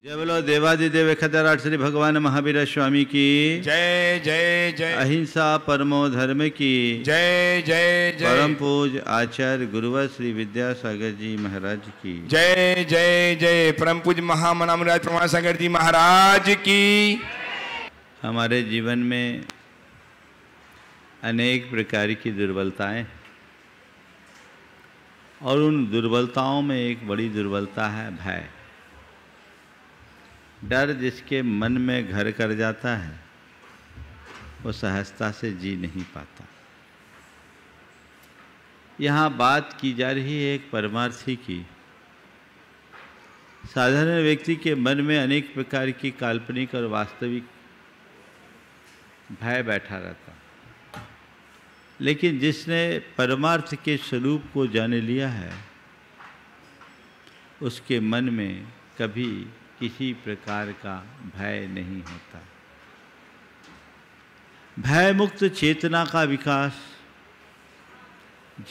जय बोलो देवादिदेव खतराट श्री भगवान महावीर स्वामी की जय जय जय। अहिंसा परमो धर्म की जय जय जय। परम पूज आचार्य गुरुवर श्री विद्यासागर जी महाराज की जय जय जय। परम पूज महामनामराज प्रमाण सागर जी महाराज की। हमारे जीवन में अनेक प्रकार की दुर्बलताएं और उन दुर्बलताओं में एक बड़ी दुर्बलता है भय। डर जिसके मन में घर कर जाता है वो सहजता से जी नहीं पाता। यहाँ बात की जा रही है एक परमार्थी की। साधारण व्यक्ति के मन में अनेक प्रकार की काल्पनिक और वास्तविक भय बैठा रहता, लेकिन जिसने परमार्थ के स्वरूप को जान लिया है उसके मन में कभी किसी प्रकार का भय नहीं होता। भय मुक्त चेतना का विकास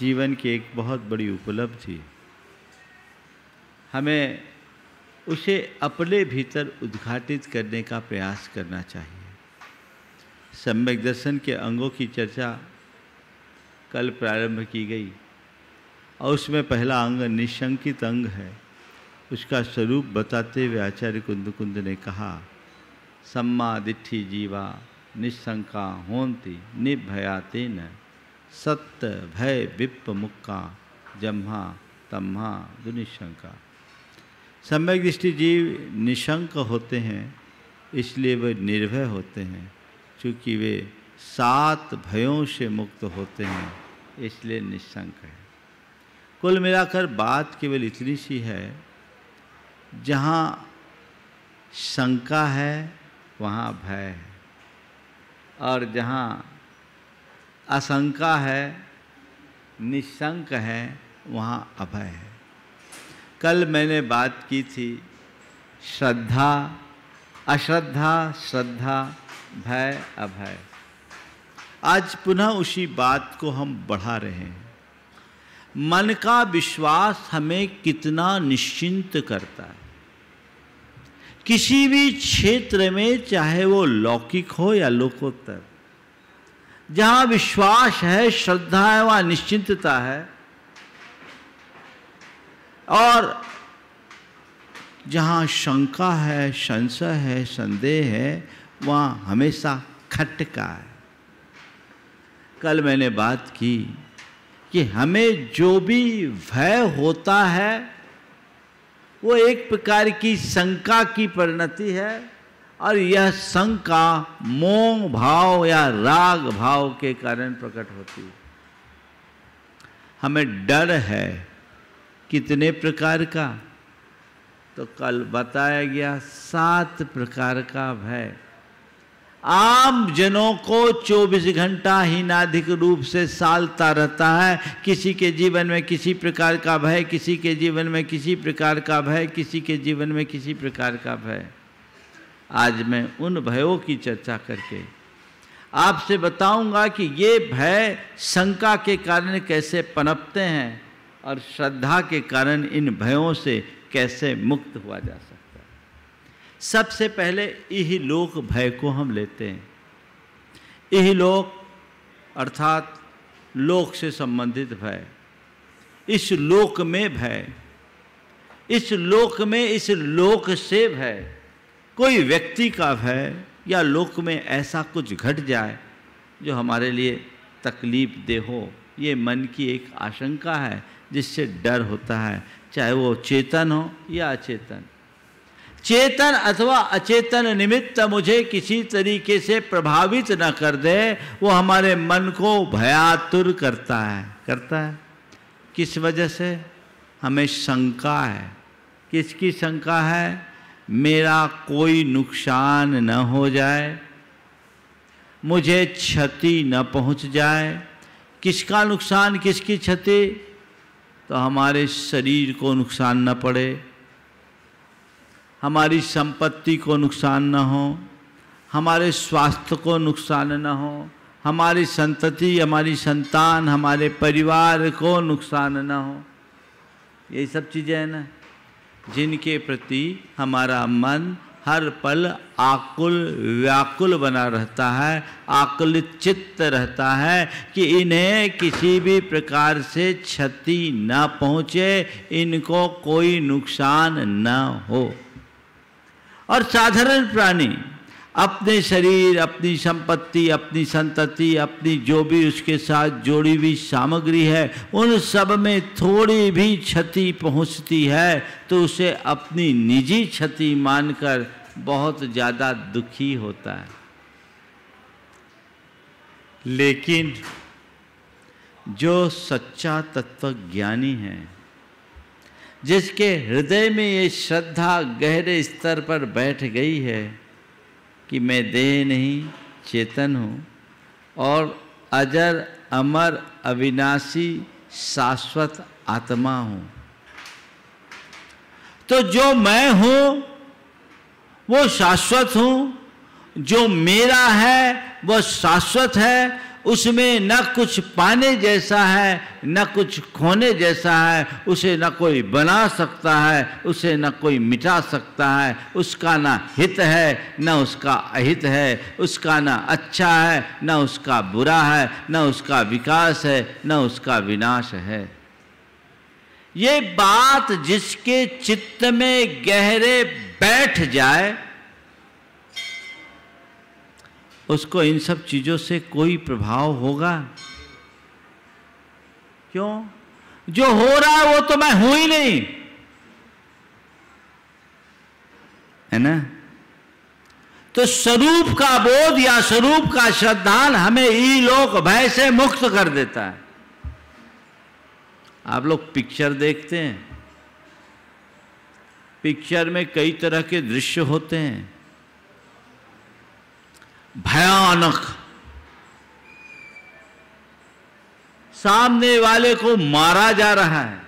जीवन की एक बहुत बड़ी उपलब्धि। हमें उसे अपने भीतर उद्घाटित करने का प्रयास करना चाहिए। सम्यक दर्शन के अंगों की चर्चा कल प्रारंभ की गई और उसमें पहला अंग निशंकित अंग है। उसका स्वरूप बताते हुए आचार्य कुंद ने कहा, सम्मा दिट्ठी जीवा निशंका होन्ति निर्भयातेन सत्य भय विप्प मुक्का जम्हा तम्हा दुनिशंका। सम्यक दृष्टि जीव निशंक होते हैं, इसलिए वे निर्भय होते हैं। चूँकि वे 7 भयों से मुक्त होते हैं, इसलिए निशंक है। कुल मिलाकर बात केवल इतनी सी है, जहाँ शंका है वहाँ भय है और जहाँ आशंका है निशंक है वहाँ अभय है। कल मैंने बात की थी श्रद्धा अश्रद्धा, श्रद्धा भय अभय। आज पुनः उसी बात को हम बढ़ा रहे हैं। मन का विश्वास हमें कितना निश्चिंत करता है। किसी भी क्षेत्र में, चाहे वो लौकिक हो या लोकोत्तर, जहाँ विश्वास है, श्रद्धा है, वहाँ निश्चिंतता है। और जहाँ शंका है, संशय है, संदेह है, वहाँ हमेशा खटका है। कल मैंने बात की कि हमें जो भी भय होता है वो एक प्रकार की शंका की परिणति है और यह शंका मोह भाव या राग भाव के कारण प्रकट होती है। हमें डर है कितने प्रकार का, तो कल बताया गया 7 प्रकार का भय। आम जनों को 24 घंटा हीनाधिक रूप से सालता रहता है। किसी के जीवन में किसी प्रकार का भय, किसी के जीवन में किसी प्रकार का भय, किसी के जीवन में किसी प्रकार का भय। आज मैं उन भयों की चर्चा करके आपसे बताऊंगा कि ये भय शंका के कारण कैसे पनपते हैं और श्रद्धा के कारण इन भयों से कैसे मुक्त हुआ जा सकता है। सबसे पहले इहलोक भय को हम लेते हैं। इहलोक अर्थात लोक से संबंधित भय। इस लोक में भय, इस लोक में, इस लोक से भय। कोई व्यक्ति का भय या लोक में ऐसा कुछ घट जाए जो हमारे लिए तकलीफ दे हो, ये मन की एक आशंका है जिससे डर होता है, चाहे वो चेतन हो या अचेतन। चेतन अथवा अचेतन निमित्त मुझे किसी तरीके से प्रभावित न कर दे, वो हमारे मन को भयातुर करता है। किस वजह से? हमें शंका है। किसकी शंका है? मेरा कोई नुकसान न हो जाए, मुझे क्षति न पहुंच जाए। किसका नुकसान, किसकी क्षति? तो हमारे शरीर को नुकसान न पड़े, हमारी संपत्ति को नुकसान न हो, हमारे स्वास्थ्य को नुकसान न हो, हमारी संतति, हमारी संतान, हमारे परिवार को नुकसान न हो। यही सब चीज़ें हैं ना। जिनके प्रति हमारा मन हर पल आकुल व्याकुल बना रहता है, आकुलित चित्त रहता है कि इन्हें किसी भी प्रकार से क्षति न पहुँचे, इनको कोई नुकसान न हो। और साधारण प्राणी अपने शरीर, अपनी संपत्ति, अपनी संतति, अपनी जो भी उसके साथ जोड़ी हुई सामग्री है, उन सब में थोड़ी भी क्षति पहुंचती है तो उसे अपनी निजी क्षति मानकर बहुत ज़्यादा दुखी होता है। लेकिन जो सच्चा तत्वज्ञानी है, जिसके हृदय में ये श्रद्धा गहरे स्तर पर बैठ गई है कि मैं देह नहीं चेतन हूँ और अजर अमर अविनाशी शाश्वत आत्मा हूँ, तो जो मैं हूँ वो शाश्वत हूँ, जो मेरा है वो शाश्वत है, उसमें न कुछ पाने जैसा है न कुछ खोने जैसा है, उसे न कोई बना सकता है, उसे न कोई मिटा सकता है, उसका न हित है न उसका अहित है, उसका न अच्छा है न उसका बुरा है, न उसका विकास है न उसका विनाश है। ये बात जिसके चित्त में गहरे बैठ जाए उसको इन सब चीजों से कोई प्रभाव होगा? क्यों? जो हो रहा है वो तो मैं हूं ही नहीं, है ना? तो स्वरूप का बोध या स्वरूप का श्रद्धान हमें ईलोक भय से मुक्त कर देता है। आप लोग पिक्चर देखते हैं, पिक्चर में कई तरह के दृश्य होते हैं, भयानक, सामने वाले को मारा जा रहा है,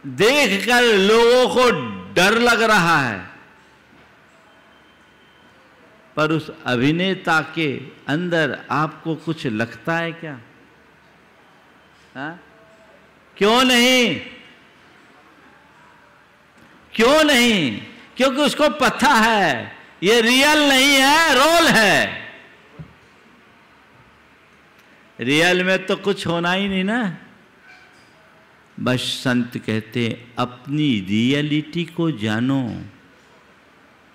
देखकर लोगों को डर लग रहा है, पर उस अभिनेता के अंदर आपको कुछ लगता है क्या? हाँ? क्यों नहीं? क्यों नहीं? क्योंकि उसको पता है ये रियल नहीं है, रोल है। रियल में तो कुछ होना ही नहीं ना। बस संत कहते हैं अपनी रियलिटी को जानो,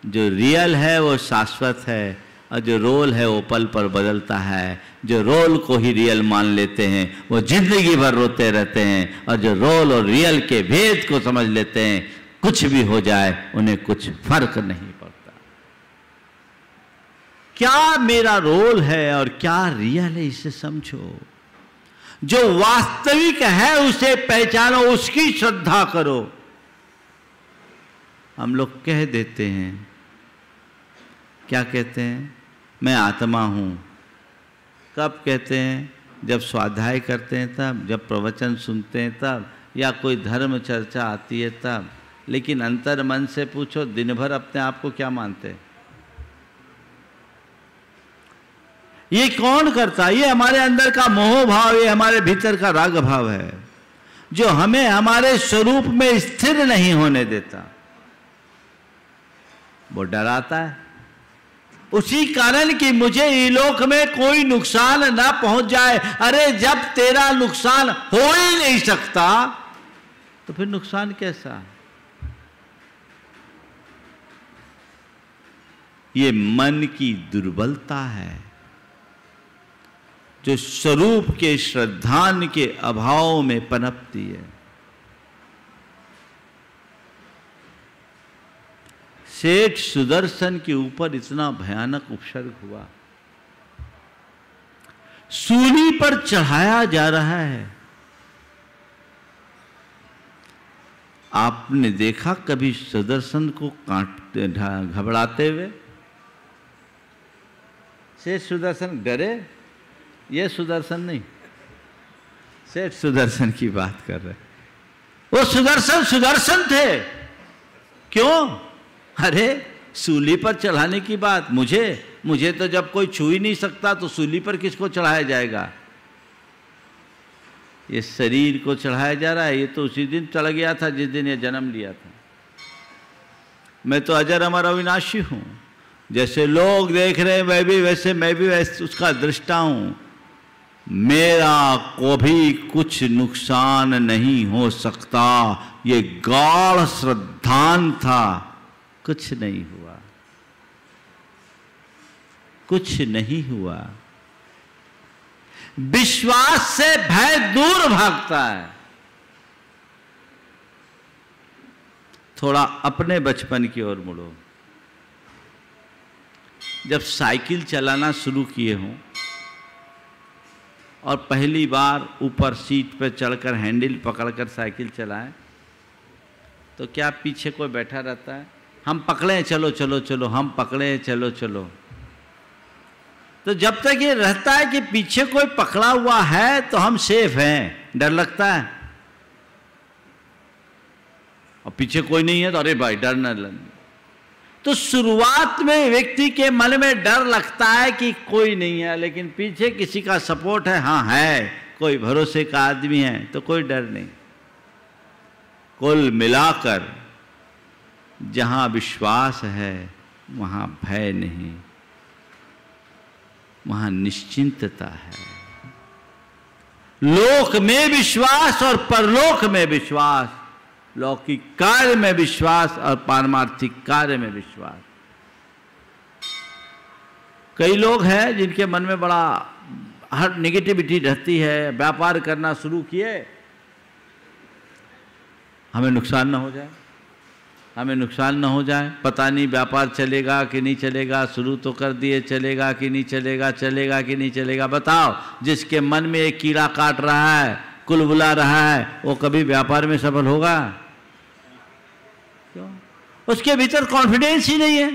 जो रियल है वो शाश्वत है और जो रोल है वो पल पर बदलता है। जो रोल को ही रियल मान लेते हैं वो जिंदगी भर रोते रहते हैं, और जो रोल और रियल के भेद को समझ लेते हैं कुछ भी हो जाए उन्हें कुछ फर्क नहीं पड़ता। क्या मेरा रोल है और क्या रियल है इसे समझो। जो वास्तविक है उसे पहचानो, उसकी श्रद्धा करो। हम लोग कह देते हैं, क्या कहते हैं? मैं आत्मा हूं। कब कहते हैं? जब स्वाध्याय करते हैं तब, जब प्रवचन सुनते हैं तब, या कोई धर्म चर्चा आती है तब। लेकिन अंतर मन से पूछो, दिन भर अपने आप को क्या मानते हैं? ये कौन करता है? ये हमारे अंदर का मोह भाव, ये हमारे भीतर का राग भाव है जो हमें हमारे स्वरूप में स्थिर नहीं होने देता। वो डराता है उसी कारण कि मुझे इलोक में कोई नुकसान ना पहुंच जाए। अरे जब तेरा नुकसान हो ही नहीं सकता तो फिर नुकसान कैसा? ये मन की दुर्बलता है जो स्वरूप के श्रद्धान के अभाव में पनपती है। सेठ सुदर्शन के ऊपर इतना भयानक उपसर्ग हुआ, सूली पर चढ़ाया जा रहा है। आपने देखा कभी सुदर्शन को काटते घबराते हुए? सेठ सुदर्शन डरे? ये सुदर्शन नहीं, सेठ सुदर्शन की बात कर रहे। वो सुदर्शन सुदर्शन थे। क्यों? अरे सूली पर चढ़ाने की बात, मुझे तो जब कोई छू ही नहीं सकता तो सूली पर किसको चढ़ाया जाएगा? ये शरीर को चढ़ाया जा रहा है, ये तो उसी दिन चढ़ गया था जिस दिन ये जन्म लिया था। मैं तो अजर अमर अविनाशी हूँ। जैसे लोग देख रहे हैं मैं भी वैसे उसका दृष्टा हूँ। मेरा को भी कुछ नुकसान नहीं हो सकता। ये गाढ़ श्रद्धान था, कुछ नहीं हुआ, कुछ नहीं हुआ। विश्वास से भय दूर भागता है। थोड़ा अपने बचपन की ओर मुड़ो। जब साइकिल चलाना शुरू किए हों और पहली बार ऊपर सीट पर चढ़कर हैंडल पकड़कर साइकिल चलाएं, तो क्या पीछे कोई बैठा रहता है? हम पकड़े चलो चलो चलो, हम पकड़े चलो चलो। तो जब तक ये रहता है कि पीछे कोई पकड़ा हुआ है तो हम सेफ हैं, डर लगता है। और पीछे कोई नहीं है तो अरे भाई डर न लगे। तो शुरुआत में व्यक्ति के मन में डर लगता है कि कोई नहीं है, लेकिन पीछे किसी का सपोर्ट है, हाँ है, कोई भरोसे का आदमी है, तो कोई डर नहीं। कुल मिलाकर जहां विश्वास है वहां भय नहीं, वहां निश्चिंतता है। लोक में विश्वास और परलोक में विश्वास, लौकिक कार्य में विश्वास और पारमार्थिक कार्य में विश्वास। कई लोग हैं जिनके मन में बड़ा हर नेगेटिविटी रहती है। व्यापार करना शुरू किए, हमें नुकसान ना हो जाए, हमें नुकसान ना हो जाए, पता नहीं व्यापार चलेगा कि नहीं चलेगा, शुरू तो कर दिए, चलेगा कि नहीं चलेगा, चलेगा कि नहीं चलेगा। बताओ, जिसके मन में एक कीड़ा काट रहा है, कुलबुला रहा है, वो कभी व्यापार में सफल होगा? क्यों? उसके भीतर कॉन्फिडेंस ही नहीं है।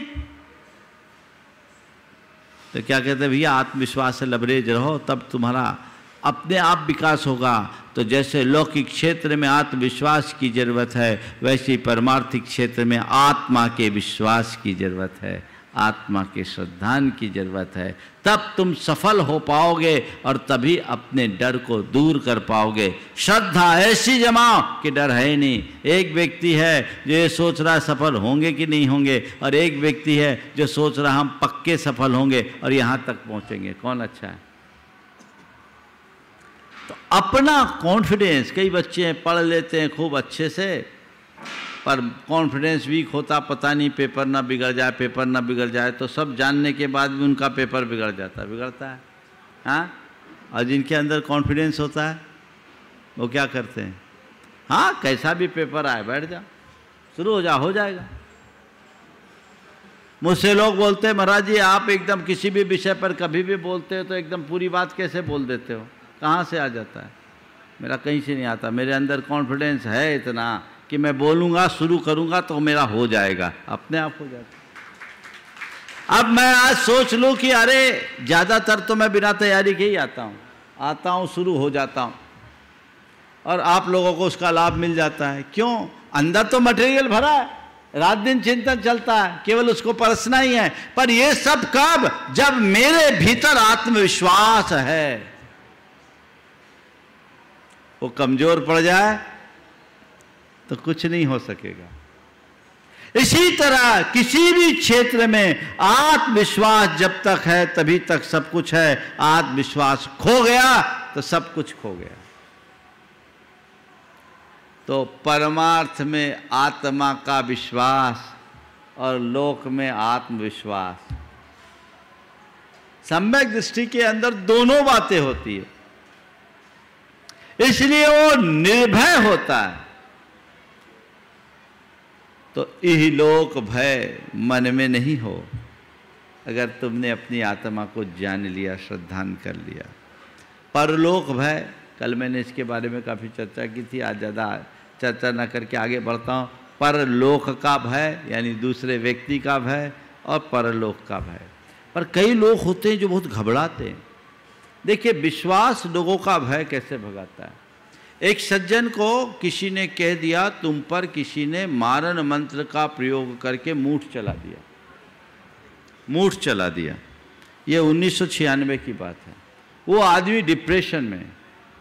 तो क्या कहते हैं भैया, आत्मविश्वास से लबरेज रहो, तब तुम्हारा अपने आप विकास होगा। तो जैसे लौकिक क्षेत्र में आत्मविश्वास की जरूरत है, वैसे ही परमार्थिक क्षेत्र में आत्मा के विश्वास की जरूरत है, आत्मा के श्रद्धान की जरूरत है। तब तुम सफल हो पाओगे और तभी अपने डर को दूर कर पाओगे। श्रद्धा ऐसी जमाओ कि डर है ही नहीं। एक व्यक्ति है जो ये सोच रहा सफल होंगे कि नहीं होंगे, और एक व्यक्ति है जो सोच रहा हम पक्के सफल होंगे और यहाँ तक पहुँचेंगे। कौन अच्छा है? तो अपना कॉन्फिडेंस, कई बच्चे पढ़ लेते हैं खूब अच्छे से, पर कॉन्फिडेंस वीक होता, पता नहीं पेपर ना बिगड़ जाए, पेपर ना बिगड़ जाए। तो सब जानने के बाद भी उनका पेपर बिगड़ता है। हाँ, और जिनके अंदर कॉन्फिडेंस होता है वो क्या करते हैं? हाँ, कैसा भी पेपर आए, बैठ जा, शुरू हो जा, हो जाएगा। मुझसे लोग बोलते हैं, महाराज जी आप एकदम किसी भी विषय पर कभी भी बोलते हो तो एकदम पूरी बात कैसे बोल देते हो? कहाँ से आ जाता है? मेरा कहीं से नहीं आता। मेरे अंदर कॉन्फिडेंस है इतना कि मैं बोलूँगा, शुरू करूँगा तो मेरा हो जाएगा, अपने आप हो जाएगा। अब मैं आज सोच लूँ कि अरे ज़्यादातर तो मैं बिना तैयारी के ही आता हूँ, शुरू हो जाता हूँ, और आप लोगों को उसका लाभ मिल जाता है। क्यों? अंदर तो मटेरियल भरा है, रात दिन चिंतन चलता है, केवल उसको परसना ही है। पर ये सब कब? जब मेरे भीतर आत्मविश्वास है। वो कमजोर पड़ जाए तो कुछ नहीं हो सकेगा। इसी तरह किसी भी क्षेत्र में आत्मविश्वास जब तक है तभी तक सब कुछ है। आत्मविश्वास खो गया तो सब कुछ खो गया। तो परमार्थ में आत्मा का विश्वास और लोक में आत्मविश्वास, सम्यक दृष्टि के अंदर दोनों बातें होती है, इसलिए वो निर्भय होता है। तो इहलोक भय मन में नहीं हो अगर तुमने अपनी आत्मा को जान लिया, श्रद्धान कर लिया। परलोक भय, कल मैंने इसके बारे में काफ़ी चर्चा की थी, आज ज़्यादा चर्चा न करके आगे बढ़ता हूँ। परलोक का भय यानी दूसरे व्यक्ति का भय, और परलोक का भय। पर कई लोग होते हैं जो बहुत घबराते हैं। देखिए, विश्वास लोगों का भय कैसे भगाता है। एक सज्जन को किसी ने कह दिया, तुम पर किसी ने मारण मंत्र का प्रयोग करके मूठ चला दिया। ये 1996 की बात है। वो आदमी डिप्रेशन में,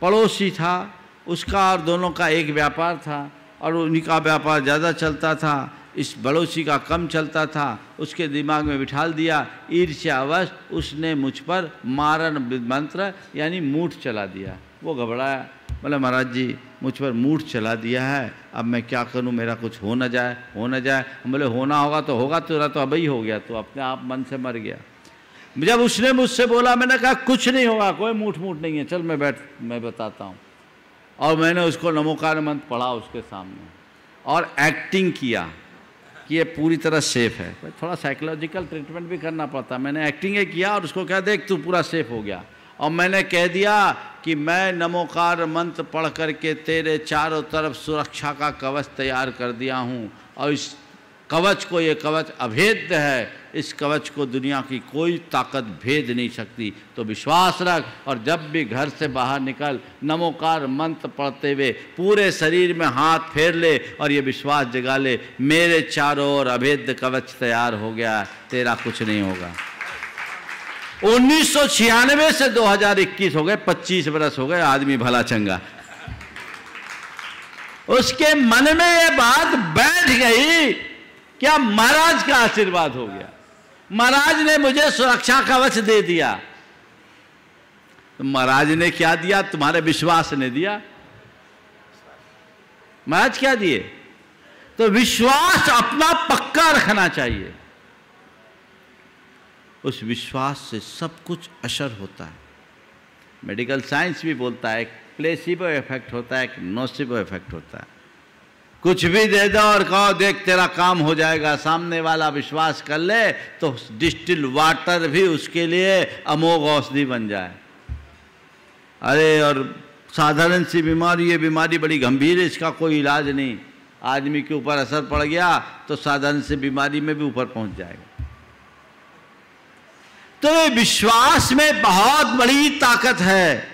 पड़ोसी था, उसका और दोनों का एक व्यापार था और उन्हीं का व्यापार ज़्यादा चलता था, इस बड़ोसी का कम चलता था। उसके दिमाग में बिठाल दिया, ईर्ष्यावश उसने मुझ पर मारण मंत्र यानी मूठ चला दिया। वो घबराया, बोले महाराज जी मुझ पर मूठ चला दिया है, अब मैं क्या करूं, मेरा कुछ हो न जाए, हो न जाए। हम बोले होना होगा तो होगा, तेरा तो अभी हो गया, तो अपने आप मन से मर गया। जब उसने मुझसे बोला, मैंने कहा कुछ नहीं होगा, कोई मूठ नहीं है, चल मैं बताता हूँ। और मैंने उसको नमोकार मंत्र पढ़ा उसके सामने और एक्टिंग किया कि ये पूरी तरह सेफ है। थोड़ा साइकोलॉजिकल ट्रीटमेंट भी करना पड़ता। मैंने एक्टिंग किया और उसको कहा देख तू पूरा सेफ हो गया। और मैंने कह दिया कि मैं नमोकार मंत्र पढ़ करके तेरे चारों तरफ सुरक्षा का कवच तैयार कर दिया हूँ और इस कवच को, ये कवच अभेद्य है, इस कवच को दुनिया की कोई ताकत भेद नहीं सकती, तो विश्वास रख। और जब भी घर से बाहर निकल नमोकार मंत्र पढ़ते हुए पूरे शरीर में हाथ फेर ले और ये विश्वास जगा ले, मेरे चारों ओर अभेद्य कवच तैयार हो गया, तेरा कुछ नहीं होगा। 1996 से 2021 हो गए, 25 बरस हो गए, आदमी भला चंगा। उसके मन में ये बात बैठ गई, क्या महाराज का आशीर्वाद हो गया, महाराज ने मुझे सुरक्षा कवच दे दिया। तो महाराज ने क्या दिया? तुम्हारे विश्वास ने दिया। महाराज क्या दिए? तो विश्वास अपना पक्का रखना चाहिए, उस विश्वास से सब कुछ असर होता है। मेडिकल साइंस भी बोलता है एक प्लेसिबो इफेक्ट होता है, एक नोसिबो इफेक्ट होता है। कुछ भी दे दो और कहो देख तेरा काम हो जाएगा, सामने वाला विश्वास कर ले तो डिस्टिल वाटर भी उसके लिए अमोघ औषधि बन जाए। अरे और साधारण सी बीमारी, ये बीमारी बड़ी गंभीर है, इसका कोई इलाज नहीं, आदमी के ऊपर असर पड़ गया तो साधारण सी बीमारी में भी ऊपर पहुंच जाएगा। तो विश्वास में बहुत बड़ी ताकत है।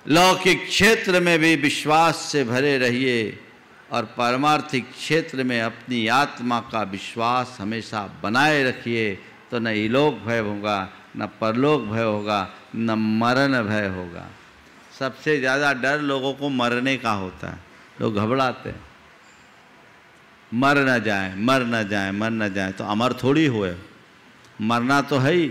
लौकिक क्षेत्र में भी विश्वास से भरे रहिए और पारमार्थिक क्षेत्र में अपनी आत्मा का विश्वास हमेशा बनाए रखिए, तो न इलोक भय होगा, न परलोक भय होगा, न मरण भय होगा। सबसे ज़्यादा डर लोगों को मरने का होता है, लोग घबराते हैं, मर न जाए, मर न जाए, मर न जाए। तो अमर थोड़ी हुए, मरना तो है ही,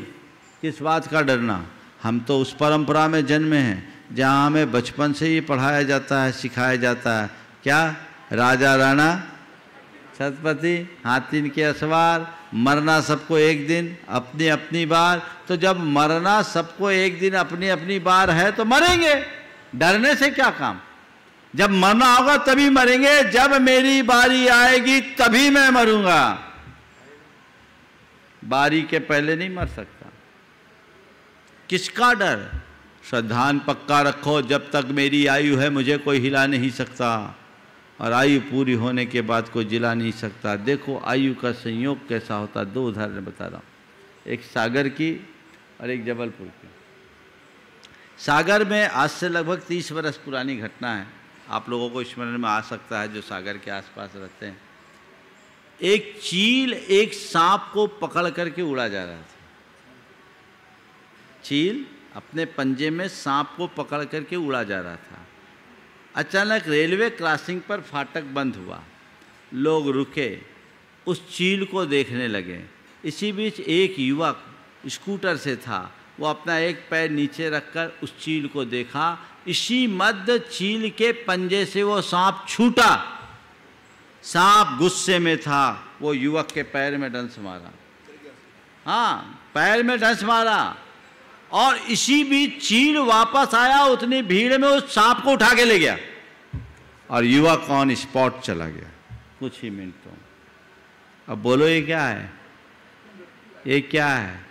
किस बात का डरना। हम तो उस परंपरा में जन्मे हैं जहाँ हमें बचपन से ही पढ़ाया जाता है, सिखाया जाता है, क्या राजा राणा छत्रपति हाथी के असवार, मरना सबको एक दिन अपनी अपनी बार। तो जब मरना सबको एक दिन अपनी अपनी बार है तो मरेंगे, डरने से क्या काम। जब मरना होगा तभी मरेंगे, जब मेरी बारी आएगी तभी मैं मरूंगा, बारी के पहले नहीं मर सकता। किसका डर? श्रद्धान पक्का रखो, जब तक मेरी आयु है मुझे कोई हिला नहीं सकता, और आयु पूरी होने के बाद कोई जिला नहीं सकता। देखो आयु का संयोग कैसा होता है, दो उदाहरण बता रहा हूँ, एक सागर की और एक जबलपुर की। सागर में आज से लगभग 30 वर्ष पुरानी घटना है, आप लोगों को स्मरण में आ सकता है जो सागर के आसपास रहते हैं। एक चील एक सांप को पकड़ करके उड़ा जा रहा था। चील अपने पंजे में सांप को पकड़ करके उड़ा जा रहा था। अचानक रेलवे क्रॉसिंग पर फाटक बंद हुआ, लोग रुके, उस चील को देखने लगे। इसी बीच एक युवक स्कूटर से था, वो अपना एक पैर नीचे रखकर उस चील को देखा। इसी मध्य चील के पंजे से वो सांप छूटा। सांप गुस्से में था, वो युवक के पैर में डंस मारा, हाँ पैर में डंस मारा, और इसी बीच चील वापस आया, उतनी भीड़ में उस सांप को उठा के ले गया और युवक ऑन स्पॉट चला गया कुछ ही मिनटों। अब बोलो ये क्या है? ये क्या है?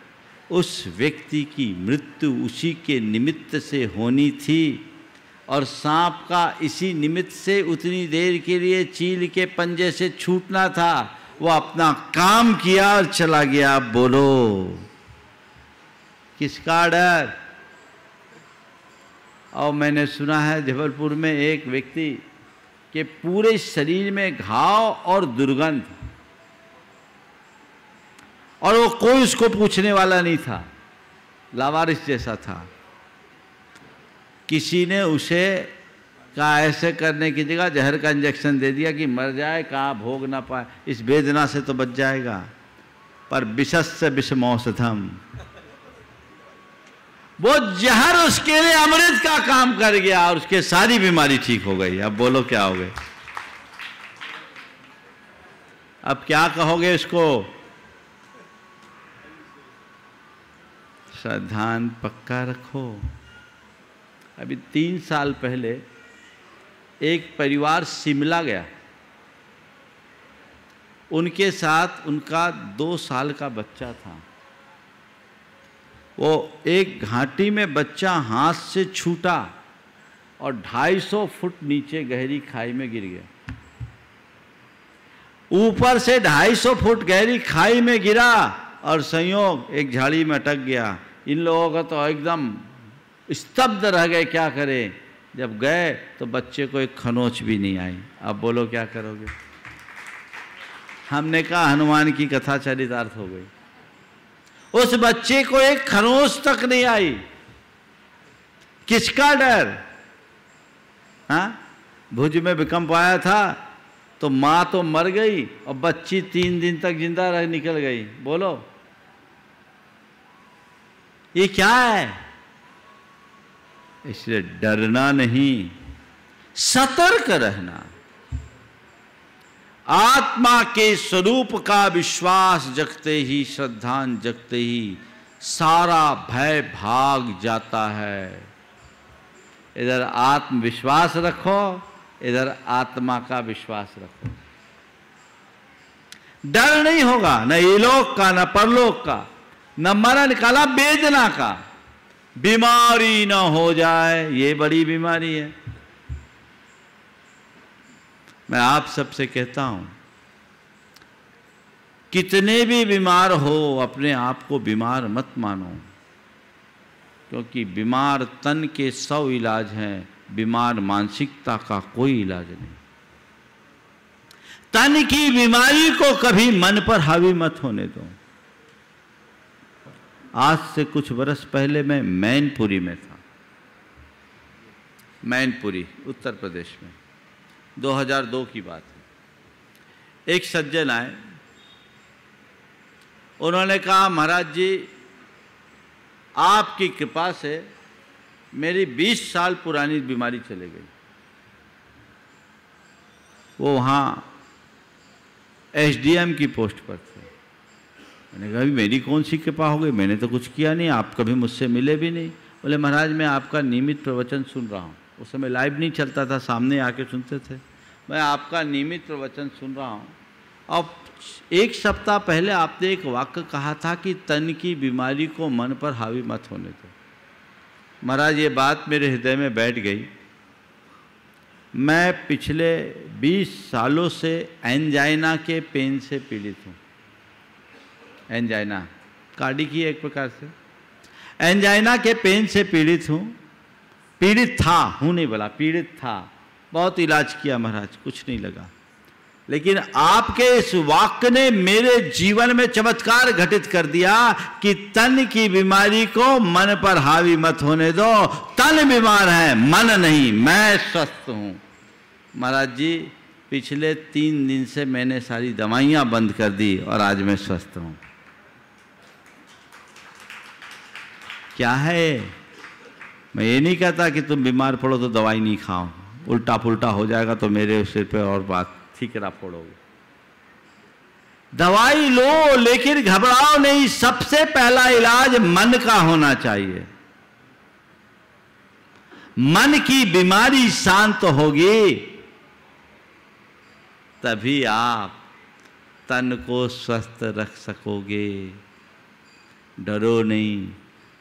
उस व्यक्ति की मृत्यु उसी के निमित्त से होनी थी और सांप का इसी निमित्त से उतनी देर के लिए चील के पंजे से छूटना था। वो अपना काम किया और चला गया। बोलो किसका डर? और मैंने सुना है जबलपुर में एक व्यक्ति के पूरे शरीर में घाव और दुर्गंध, और वो कोई उसको पूछने वाला नहीं था, लावारिस जैसा था। किसी ने उसे कहा ऐसे करने की जगह जहर का इंजेक्शन दे दिया कि मर जाए, कहा भोग ना पाए, इस वेदना से तो बच जाएगा। पर विषस्य विषमौषधम, वो जहर उसके लिए अमृत का काम कर गया और उसके सारी बीमारी ठीक हो गई। अब बोलो क्या हो गई? अब क्या कहोगे इसको? सावधान पक्का रखो। अभी 3 साल पहले एक परिवार शिमला गया, उनके साथ उनका 2 साल का बच्चा था। वो एक घाटी में बच्चा हाथ से छूटा और 250 फुट नीचे गहरी खाई में गिर गया। ऊपर से 250 फुट गहरी खाई में गिरा और संयोग एक झाड़ी में अटक गया। इन लोगों का तो एकदम स्तब्ध रह गए, क्या करें। जब गए तो बच्चे को एक खनोच भी नहीं आई। अब बोलो क्या करोगे? हमने कहा हनुमान की कथा चरितार्थ हो गई। उस बच्चे को एक खरोंच तक नहीं आई। किसका डर? हाँ, भुज में भूकंप आया था तो मां तो मर गई और बच्ची 3 दिन तक जिंदा रह निकल गई। बोलो ये क्या है? इसलिए डरना नहीं, सतर्क रहना। आत्मा के स्वरूप का विश्वास जगते ही, श्रद्धान जगते ही सारा भय भाग जाता है। इधर आत्मविश्वास रखो, इधर आत्मा का विश्वास रखो। डर नहीं होगा, न इलोक का, न परलोक का, न मरण का, न वेदना का। बीमारी न हो जाए, ये बड़ी बीमारी है। मैं आप सबसे कहता हूं, कितने भी बीमार हो अपने आप को बीमार मत मानो, क्योंकि बीमार तन के 100 इलाज हैं, बीमार मानसिकता का कोई इलाज नहीं। तन की बीमारी को कभी मन पर हावी मत होने दो। आज से कुछ वर्ष पहले मैं मैनपुरी में था, मैनपुरी उत्तर प्रदेश में, 2002 की बात है। एक सज्जन आए, उन्होंने कहा महाराज जी आपकी कृपा से मेरी 20 साल पुरानी बीमारी चली गई। वो वहाँ एसडीएम की पोस्ट पर थे। मैंने कहा मेरी कौन सी कृपा हो गई, मैंने तो कुछ किया नहीं, आप कभी मुझसे मिले भी नहीं। बोले महाराज मैं आपका नियमित प्रवचन सुन रहा हूँ। उस समय लाइव नहीं चलता था, सामने आके सुनते थे। मैं आपका नियमित प्रवचन सुन रहा हूँ और 1 सप्ताह पहले आपने एक वाक्य कहा था कि तन की बीमारी को मन पर हावी मत होने दो। महाराज ये बात मेरे हृदय में बैठ गई। मैं पिछले 20 सालों से एंजाइना के पेन से पीड़ित हूँ। एंजाइना कार्डिक की एक प्रकार से एंजाइना के पेन से पीड़ित हूँ। पीड़ित था, हूँ नहीं बोला, पीड़ित था। बहुत इलाज किया महाराज, कुछ नहीं लगा। लेकिन आपके इस वाक्य ने मेरे जीवन में चमत्कार घटित कर दिया कि तन की बीमारी को मन पर हावी मत होने दो। तन बीमार है, मन नहीं, मैं स्वस्थ हूं। महाराज जी पिछले 3 दिन से मैंने सारी दवाइयां बंद कर दी और आज मैं स्वस्थ हूं। क्या है? मैं ये नहीं कहता कि तुम बीमार पड़ो तो दवाई नहीं खाओ, उल्टा पुल्टा हो जाएगा तो मेरे सिर पे और बात ठीकरा फोड़ोगे। दवाई लो लेकिन घबराओ नहीं। सबसे पहला इलाज मन का होना चाहिए। मन की बीमारी शांत होगी तभी आप तन को स्वस्थ रख सकोगे। डरो नहीं।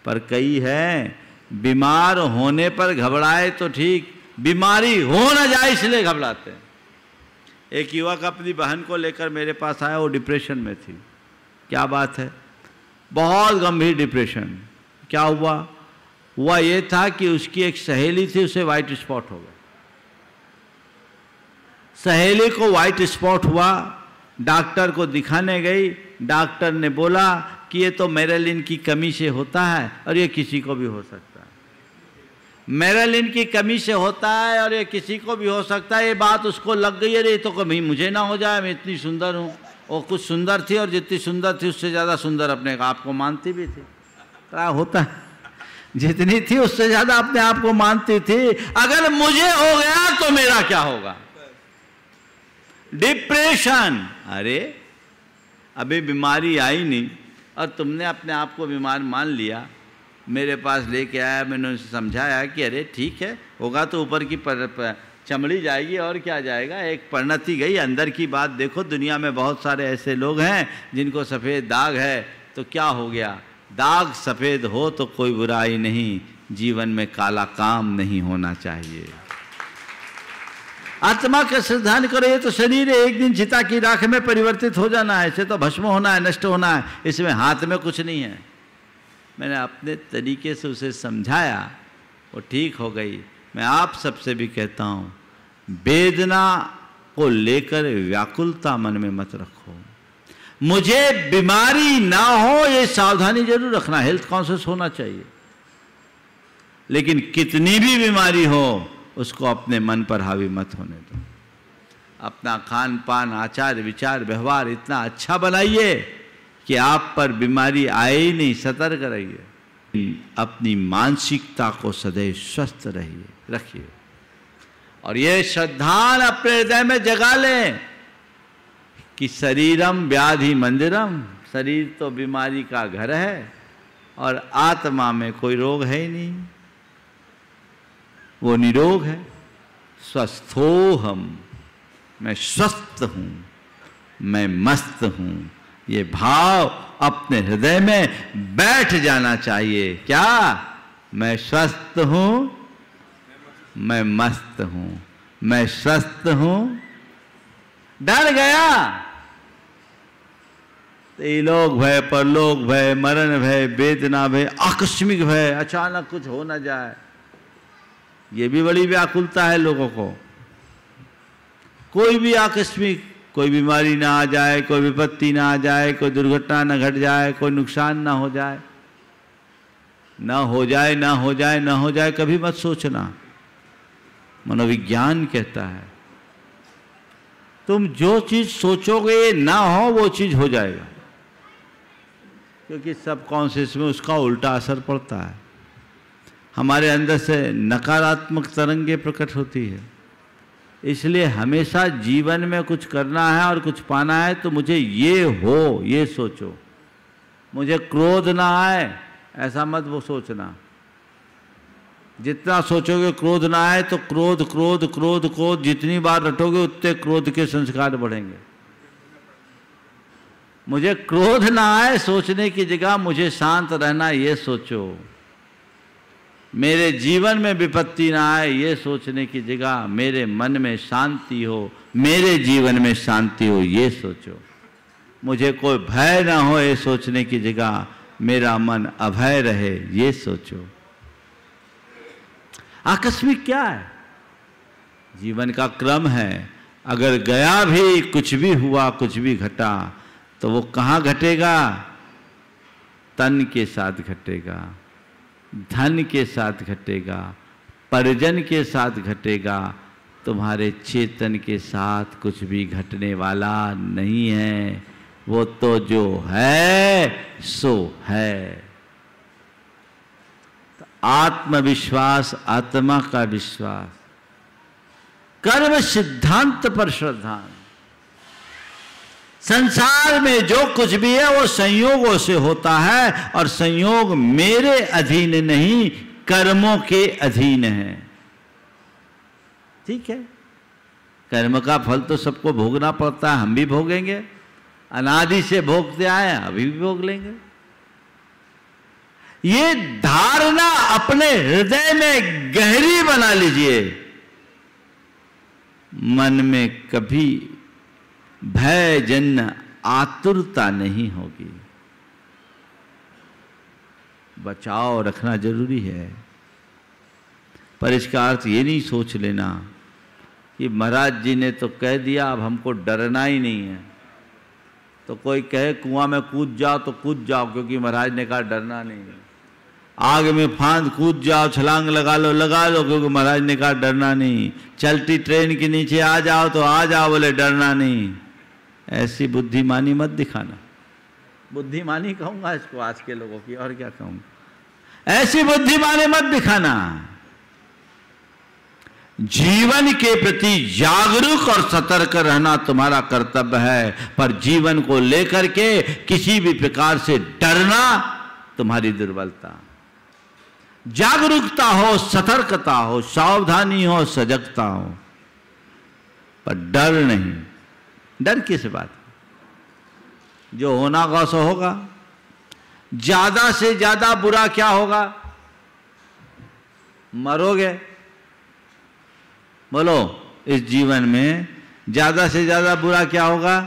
पर कई है बीमार होने पर घबराए तो ठीक, बीमारी हो ना जाए इसलिए घबराते हैं। एक युवक अपनी बहन को लेकर मेरे पास आया, वो डिप्रेशन में थी। क्या बात है? बहुत गंभीर डिप्रेशन। क्या हुआ? हुआ ये था कि उसकी एक सहेली थी, उसे वाइट स्पॉट हो गया। सहेली को वाइट स्पॉट हुआ, डॉक्टर को दिखाने गई। डॉक्टर ने बोला कि ये तो मेलानिन की कमी से होता है और ये किसी को भी हो सकता है। मेलानिन की कमी से होता है, और ये किसी को भी हो सकता है। ये बात उसको लग गई, अरे तो कभी मुझे ना हो जाए, मैं इतनी सुंदर हूँ। वो कुछ सुंदर थी, और जितनी सुंदर थी उससे ज़्यादा सुंदर अपने आप को मानती भी थी। क्या होता है, जितनी थी उससे ज़्यादा अपने आप को मानती थी। अगर मुझे हो गया तो मेरा क्या होगा? डिप्रेशन। अरे अभी बीमारी आई नहीं और तुमने अपने आप को बीमार मान लिया। मेरे पास लेके आया, मैंने उसे समझाया कि अरे ठीक है, होगा तो ऊपर की चमड़ी जाएगी और क्या जाएगा, एक परिणति गई, अंदर की बात देखो। दुनिया में बहुत सारे ऐसे लोग हैं जिनको सफ़ेद दाग है, तो क्या हो गया? दाग सफ़ेद हो तो कोई बुराई नहीं, जीवन में काला काम नहीं होना चाहिए। आत्मा का श्रद्धान करो। ये तो शरीर है, एक दिन चिता की राख में परिवर्तित हो जाना है, इसे तो भस्म होना है, नष्ट होना है, इसमें हाथ में कुछ नहीं है। मैंने अपने तरीके से उसे समझाया, वो ठीक हो गई। मैं आप सबसे भी कहता हूँ, वेदना को लेकर व्याकुलता मन में मत रखो। मुझे बीमारी ना हो ये सावधानी जरूर रखना, हेल्थ कॉन्शियस होना चाहिए, लेकिन कितनी भी बीमारी हो उसको अपने मन पर हावी मत होने दो। अपना खान पान, आचार विचार, व्यवहार इतना अच्छा बनाइए कि आप पर बीमारी आए ही नहीं। सतर्क रहिए, अपनी मानसिकता को सदैव स्वस्थ रखिए, और ये श्रद्धान अपने हृदय में जगा लें कि शरीरम व्याधि मंदिरम, शरीर तो बीमारी का घर है और आत्मा में कोई रोग है ही नहीं, वो निरोग है। स्वस्थोहम, मैं स्वस्थ हूँ, मैं मस्त हूँ, ये भाव अपने हृदय में बैठ जाना चाहिए। क्या? मैं स्वस्थ हूँ, मैं मस्त हूँ, मैं स्वस्थ हूँ। डर गया तो ये लोग भय, परलोक भय, मरण भय, वेदना भय, आकस्मिक भय, अचानक कुछ हो ना जाए, ये भी बड़ी व्याकुलता है लोगों को। कोई भी आकस्मिक, कोई बीमारी ना आ जाए, कोई विपत्ति ना आ जाए, कोई दुर्घटना ना घट जाए, कोई नुकसान ना हो जाए, ना हो जाए, ना हो जाए, ना हो जाए, कभी मत सोचना। मनोविज्ञान कहता है तुम जो चीज सोचोगे ना हो वो चीज हो जाएगा, क्योंकि सबकॉन्शियस में उसका उल्टा असर पड़ता है। हमारे अंदर से नकारात्मक तरंगे प्रकट होती है। इसलिए हमेशा जीवन में कुछ करना है और कुछ पाना है तो मुझे ये हो, ये सोचो। मुझे क्रोध ना आए ऐसा मत वो सोचना। जितना सोचोगे क्रोध ना आए तो क्रोध क्रोध क्रोध क्रोध जितनी बार रटोगे उतने क्रोध के संस्कार बढ़ेंगे। मुझे क्रोध ना आए सोचने की जगह मुझे शांत रहना ये सोचो। मेरे जीवन में विपत्ति ना आए ये सोचने की जगह मेरे मन में शांति हो, मेरे जीवन में शांति हो ये सोचो। मुझे कोई भय ना हो ये सोचने की जगह मेरा मन अभय रहे ये सोचो। आकस्मिक क्या है? जीवन का क्रम है। अगर गया भी, कुछ भी हुआ, कुछ भी घटा तो वो कहाँ घटेगा? तन के साथ घटेगा, धन के साथ घटेगा, परिजन के साथ घटेगा। तुम्हारे चेतन के साथ कुछ भी घटने वाला नहीं है। वो तो जो है सो है। तो आत्मविश्वास, आत्मा का विश्वास, कर्म सिद्धांत पर श्रद्धा। संसार में जो कुछ भी है वो संयोगों से होता है और संयोग मेरे अधीन नहीं, कर्मों के अधीन है। ठीक है, कर्म का फल तो सबको भोगना पड़ता है, हम भी भोगेंगे, अनादि से भोगते आए, अभी भी भोग लेंगे। ये धारणा अपने हृदय में गहरी बना लीजिए। मन में कभी भय जन्य आतुरता नहीं होगी। बचाव रखना जरूरी है, पर इसका अर्थ ये नहीं सोच लेना कि महाराज जी ने तो कह दिया अब हमको डरना ही नहीं है। तो कोई कहे कुआं में कूद जाओ तो कूद जाओ, क्योंकि महाराज ने कहा डरना नहीं है। आग में फांद कूद जाओ, छलांग लगा लो, क्योंकि महाराज ने कहा डरना नहीं। चलती ट्रेन के नीचे आ जाओ तो आ जाओ, बोले डरना नहीं। ऐसी बुद्धिमानी मत दिखाना। बुद्धिमानी कहूंगा इसको आज के लोगों की, और क्या कहूंगा। ऐसी बुद्धिमानी मत दिखाना। जीवन के प्रति जागरूक और सतर्क रहना तुम्हारा कर्तव्य है, पर जीवन को लेकर के किसी भी प्रकार से डरना तुम्हारी दुर्बलता। जागरूकता हो, सतर्कता हो, सावधानी हो, सजगता हो, पर डर नहीं। डर किस बात? जो होना होगा सो होगा। ज्यादा से ज्यादा बुरा क्या होगा? मरोगे। बोलो, इस जीवन में ज्यादा से ज्यादा बुरा क्या होगा?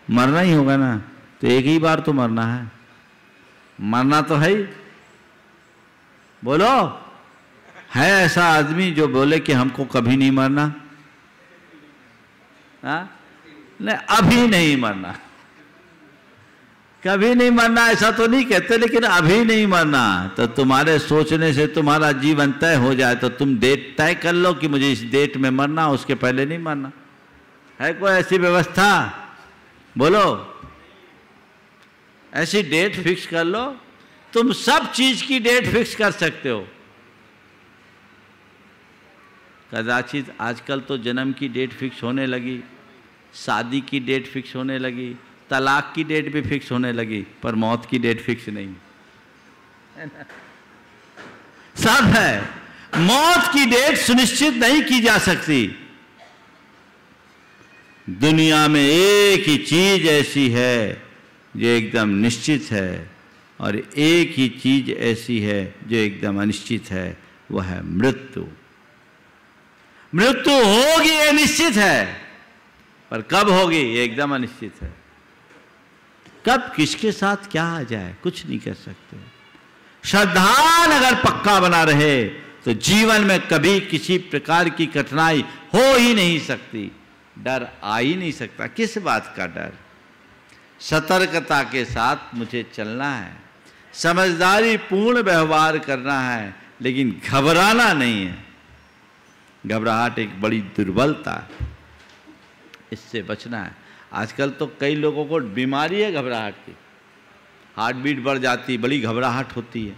मरना ही होगा ना। तो एक ही बार तो मरना है, मरना तो है ही। बोलो, है ऐसा आदमी जो बोले कि हमको कभी नहीं मरना? नहीं, अभी नहीं मरना, कभी नहीं मरना ऐसा तो नहीं कहते, लेकिन अभी नहीं मरना। तो तुम्हारे सोचने से तुम्हारा जीवन तय हो जाए तो तुम डेट तय कर लो कि मुझे इस डेट में मरना, उसके पहले नहीं मरना। है कोई ऐसी व्यवस्था? बोलो, ऐसी डेट फिक्स कर लो। तुम सब चीज की डेट फिक्स कर सकते हो। कदाचित आजकल तो जन्म की डेट फिक्स होने लगी, शादी की डेट फिक्स होने लगी, तलाक की डेट भी फिक्स होने लगी, पर मौत की डेट फिक्स नहीं है। सब है, मौत की डेट सुनिश्चित नहीं की जा सकती। दुनिया में एक ही चीज ऐसी है जो एकदम निश्चित है, और एक ही चीज ऐसी है जो एकदम अनिश्चित है, वह है मृत्यु। मृत्यु होगी ये निश्चित है, पर कब होगी ये एकदम अनिश्चित है। कब किसके साथ क्या आ जाए कुछ नहीं कह सकते। श्रद्धान अगर पक्का बना रहे तो जीवन में कभी किसी प्रकार की कठिनाई हो ही नहीं सकती, डर आ ही नहीं सकता। किस बात का डर? सतर्कता के साथ मुझे चलना है, समझदारी पूर्ण व्यवहार करना है, लेकिन घबराना नहीं है। घबराहट एक बड़ी दुर्बलता है, इससे बचना है। आजकल तो कई लोगों को बीमारी है घबराहट की, हार्ट बीट बढ़ जाती, बड़ी घबराहट होती है।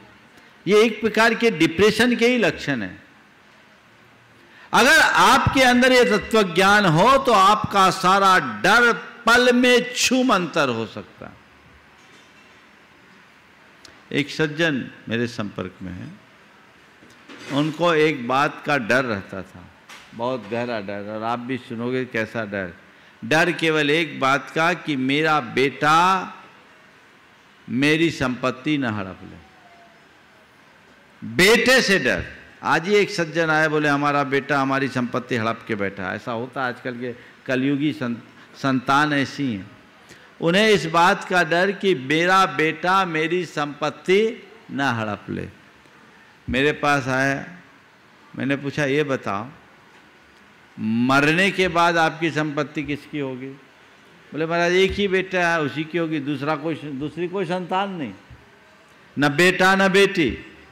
ये एक प्रकार के डिप्रेशन के ही लक्षण है। अगर आपके अंदर ये तत्व ज्ञान हो तो आपका सारा डर पल में छूमंतर हो सकता है। एक सज्जन मेरे संपर्क में है, उनको एक बात का डर रहता था, बहुत गहरा डर, और आप भी सुनोगे कैसा डर। डर केवल एक बात का कि मेरा बेटा मेरी संपत्ति न हड़प ले। बेटे से डर। आज ही एक सज्जन आए, बोले हमारा बेटा हमारी संपत्ति हड़प के बैठा। ऐसा होता है, आजकल के कलयुगी संतान ऐसी हैं। उन्हें इस बात का डर कि मेरा बेटा मेरी संपत्ति न हड़प ले। मेरे पास आया, मैंने पूछा ये बताओ मरने के बाद आपकी संपत्ति किसकी होगी? बोले महाराज एक ही बेटा है, उसी की होगी, दूसरी कोई संतान नहीं, न बेटा न बेटी,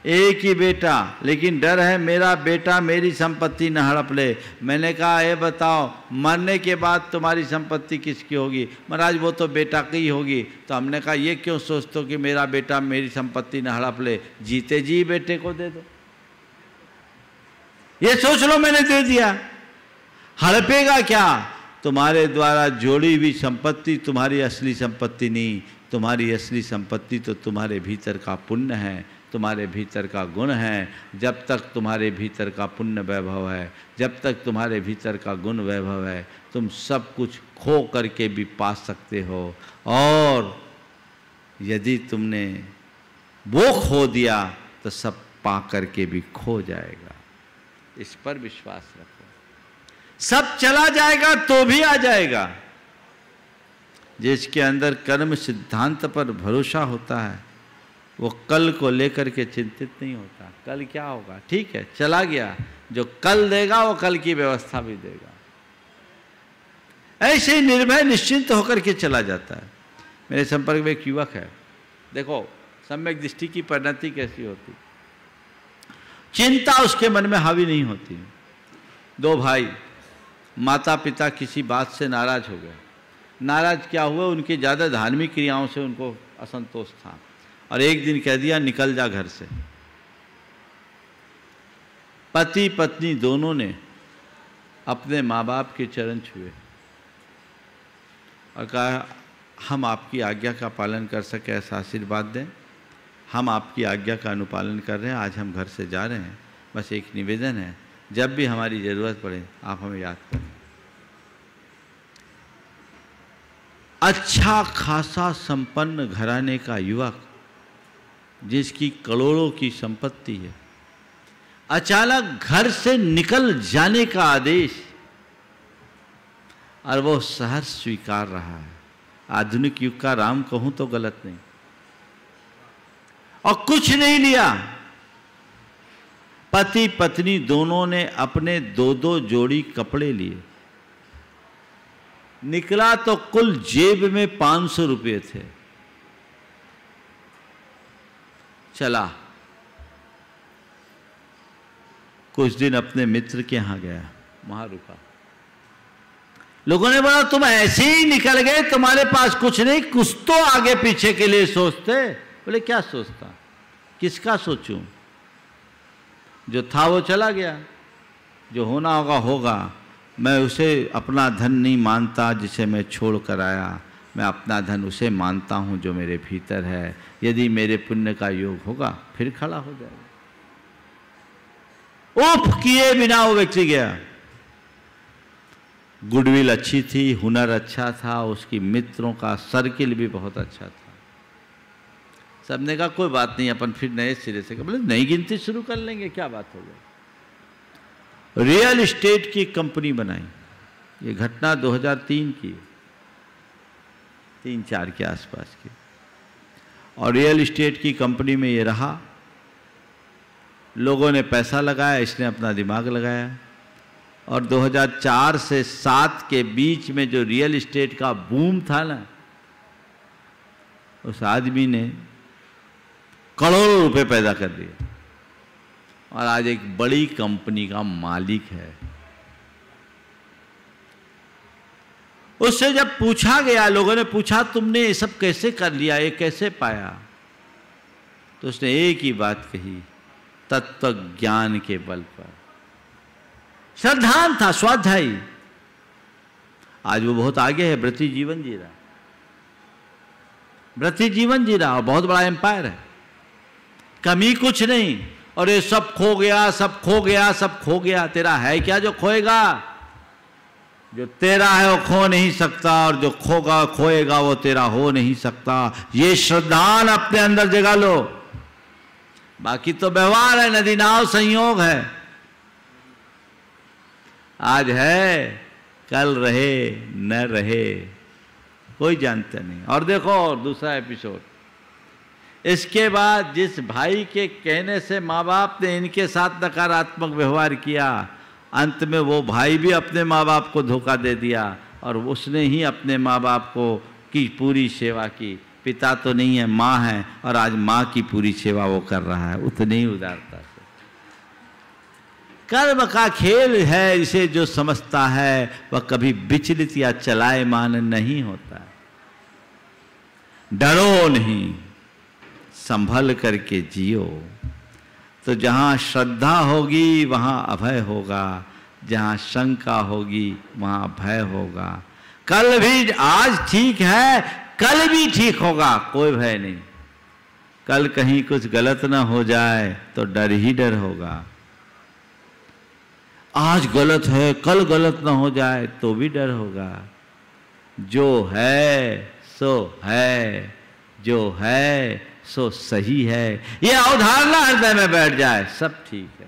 एक ही बेटा, लेकिन डर है मेरा बेटा मेरी संपत्ति न हड़प ले। मैंने कहा ये बताओ मरने के बाद तुम्हारी संपत्ति किसकी होगी? महाराज वो तो बेटा की होगी। तो हमने कहा ये क्यों सोचते हो कि मेरा बेटा मेरी संपत्ति न हड़प ले, जीते जी बेटे को दे दो, ये सोच लो मैंने दे दिया, हड़पेगा क्या? तुम्हारे द्वारा जोड़ी हुई संपत्ति तुम्हारी असली संपत्ति नहीं, तुम्हारी असली संपत्ति तो तुम्हारे भीतर का पुण्य है, तुम्हारे भीतर का गुण है। जब तक तुम्हारे भीतर का पुण्य वैभव है, जब तक तुम्हारे भीतर का गुण वैभव है, तुम सब कुछ खो करके भी पा सकते हो, और यदि तुमने वो खो दिया तो सब पा करके भी खो जाएगा। इस पर विश्वास रखो। सब चला जाएगा तो भी आ जाएगा। जिसके अंदर कर्म सिद्धांत पर भरोसा होता है वो कल को लेकर के चिंतित नहीं होता। कल क्या होगा, ठीक है चला गया, जो कल देगा वो कल की व्यवस्था भी देगा। ऐसे निर्भय निश्चिंत होकर के चला जाता है। मेरे संपर्क में एक युवक है, देखो सम्यक दृष्टि की परिणति कैसी होती। चिंता उसके मन में हावी नहीं होती। दो भाई, माता पिता किसी बात से नाराज हो गए। नाराज क्या हुआ, उनकी ज़्यादा धार्मिक क्रियाओं से उनको असंतोष था और एक दिन कह दिया निकल जा घर से। पति पत्नी दोनों ने अपने माँ बाप के चरण छुए और कहा हम आपकी आज्ञा का पालन कर सके ऐसा आशीर्वाद दें। हम आपकी आज्ञा का अनुपालन कर रहे हैं, आज हम घर से जा रहे हैं। बस एक निवेदन है, जब भी हमारी ज़रूरत पड़े आप हमें याद करें। अच्छा खासा संपन्न घराने का युवक जिसकी करोड़ों की संपत्ति है, अचानक घर से निकल जाने का आदेश, और वो सहर्ष स्वीकार रहा है। आधुनिक युग का राम कहूं तो गलत नहीं। और कुछ नहीं लिया। पति पत्नी दोनों ने अपने दो दो जोड़ी कपड़े लिए। निकला तो कुल जेब में 500 रुपये थे। चला, कुछ दिन अपने मित्र के यहां गया, वहां रुका। लोगों ने बोला तुम ऐसे ही निकल गए, तुम्हारे पास कुछ नहीं, कुछ तो आगे पीछे के लिए सोचते। बोले क्या सोचता, किसका सोचूं? जो था वो चला गया, जो होना होगा होगा। मैं उसे अपना धन नहीं मानता जिसे मैं छोड़ कर आया। मैं अपना धन उसे मानता हूं जो मेरे भीतर है। यदि मेरे पुण्य का योग होगा फिर खड़ा हो जाएगा। उफ किए बिना वो व्यक्ति गया। गुडविल अच्छी थी, हुनर अच्छा था, उसकी मित्रों का सर्किल भी बहुत अच्छा था। सबने कहा कोई बात नहीं, अपन फिर नए सिरे से, बोले नई गिनती शुरू कर लेंगे, क्या बात हो गई। रियल एस्टेट की कंपनी बनाई। ये घटना 2003 की, 3-4 के आसपास की। और रियल एस्टेट की कंपनी में ये रहा। लोगों ने पैसा लगाया, इसने अपना दिमाग लगाया। और 2004 से 7 के बीच में जो रियल एस्टेट का बूम था ना, उस आदमी ने करोड़ों रुपए पैदा कर दिए और आज एक बड़ी कंपनी का मालिक है। उससे जब पूछा गया, लोगों ने पूछा तुमने ये सब कैसे कर लिया, ये कैसे पाया, तो उसने एक ही बात कही, तत्व ज्ञान के बल पर। श्रद्धान था, स्वाध्यायी। आज वो बहुत आगे है, व्रती जीवन जी रहा, व्रती जीवन जी रहा और बहुत बड़ा एम्पायर है, कमी कुछ नहीं। और ये सब खो गया, सब खो गया, सब खो गया। तेरा है क्या जो खोएगा? जो तेरा है वो खो नहीं सकता, और जो खोगा खोएगा वो तेरा हो नहीं सकता। ये श्रद्धान अपने अंदर जगा लो। बाकी तो व्यवहार है, नदी नाव संयोग है। आज है, कल रहे न रहे, कोई जानता नहीं। और देखो दूसरा एपिसोड, इसके बाद जिस भाई के कहने से माँ बाप ने इनके साथ नकारात्मक व्यवहार किया, अंत में वो भाई भी अपने माँ बाप को धोखा दे दिया और उसने ही अपने माँ बाप को की पूरी सेवा की। पिता तो नहीं है, माँ है, और आज माँ की पूरी सेवा वो कर रहा है उतनी ही उदारता से। कर्म का खेल है, इसे जो समझता है वह कभी विचलित या चलायमान नहीं होता। डरो नहीं, संभल करके जियो। तो जहाँ श्रद्धा होगी वहाँ अभय होगा, जहाँ शंका होगी वहाँ भय होगा। कल भी, आज ठीक है, कल भी ठीक होगा, कोई भय नहीं। कल कहीं कुछ गलत ना हो जाए तो डर ही डर होगा। आज गलत है, कल गलत ना हो जाए तो भी डर होगा। जो है सो है, जो है सो सही है, ये अवधारणा हृदय में बैठ जाए, सब ठीक है।